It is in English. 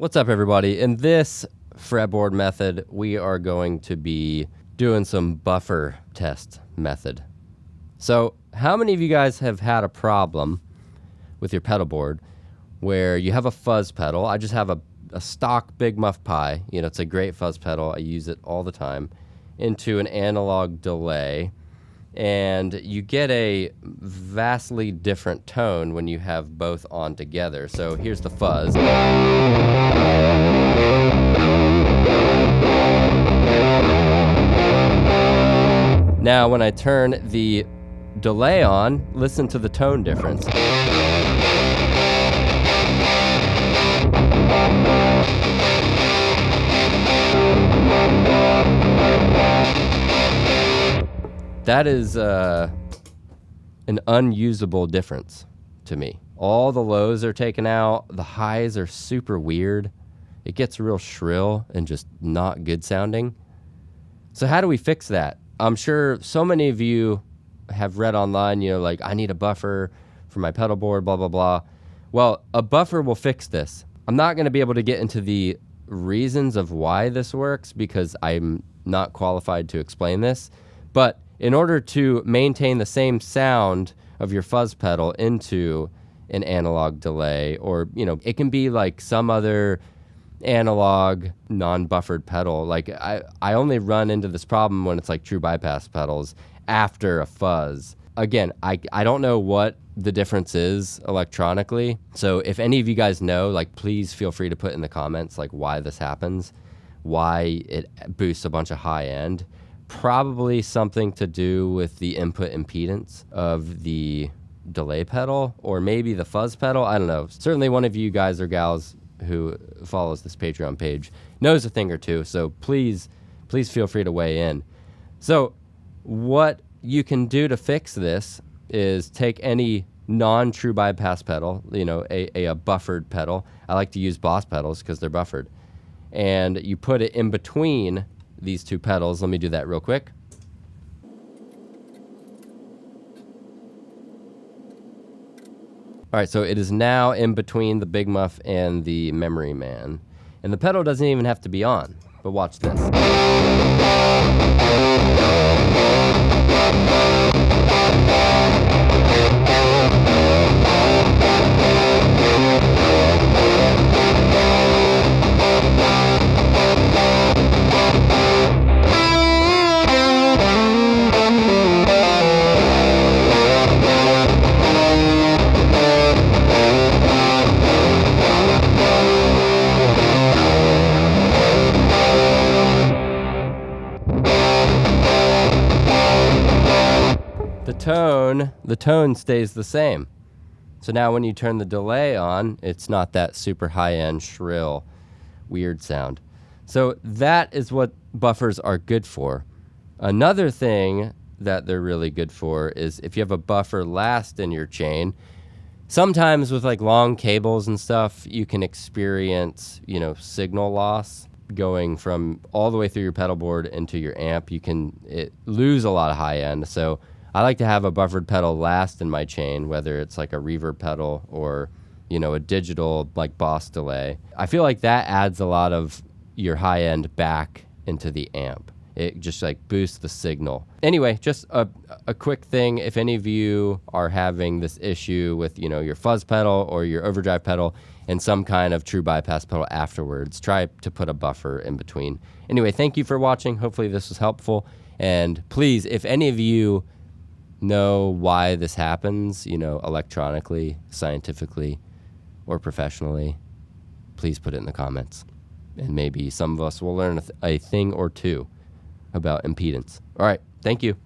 What's up, everybody? In this fretboard method, we are going to be doing some buffer test method. So how many of you guys have had a problem with your pedal board where you have a fuzz pedal? I just have a stock Big Muff Pi. You know, it's a great fuzz pedal. I use it all the time. Into an analog delay. And you get a vastly different tone when you have both on together. So here's the fuzz. Now when I turn the delay on, listen to the tone difference. That is an unusable difference to me. All the lows are taken out. The highs are super weird. It gets real shrill and just not good sounding. So how do we fix that? I'm sure so many of you have read online, you know, like, I need a buffer for my pedal board, blah, blah, blah. Well, a buffer will fix this. I'm not going to be able to get into the reasons of why this works because I'm not qualified to explain this. But in order to maintain the same sound of your fuzz pedal into an analog delay, or, you know, it can be like some other analog non-buffered pedal. Like I only run into this problem when it's like true bypass pedals after a fuzz. Again, I don't know what the difference is electronically. So if any of you guys know, like, please feel free to put in the comments like why this happens, why it boosts a bunch of high end. Probably something to do with the input impedance of the delay pedal, or maybe the fuzz pedal. I don't know. Certainly one of you guys or gals who follows this Patreon page knows a thing or two, so please feel free to weigh in. So what you can do to fix this is take any non-true bypass pedal, you know, a buffered pedal. I like to use Boss pedals because they're buffered. And you put it in between these two pedals. Let me do that real quick. All right, so it is now in between the Big Muff and the Memory Man. And the pedal doesn't even have to be on, but watch this. The tone stays the same. So now when you turn the delay on, it's not that super high-end, shrill, weird sound. So that is what buffers are good for. Another thing that they're really good for is if you have a buffer last in your chain, sometimes with like long cables and stuff, you can experience, you know, signal loss going from all the way through your pedal board into your amp. You can lose a lot of high end. So I like to have a buffered pedal last in my chain, whether it's like a reverb pedal or, you know, a digital like Boss delay. I feel like that adds a lot of your high end back into the amp. It just like boosts the signal. Anyway, just a quick thing. If any of you are having this issue with, you know, your fuzz pedal or your overdrive pedal and some kind of true bypass pedal afterwards, try to put a buffer in between. Anyway, thank you for watching. Hopefully this was helpful. And please, if any of you know why this happens, you know, electronically, scientifically, or professionally, please put it in the comments. And maybe some of us will learn a thing or two about impedance. All right, thank you.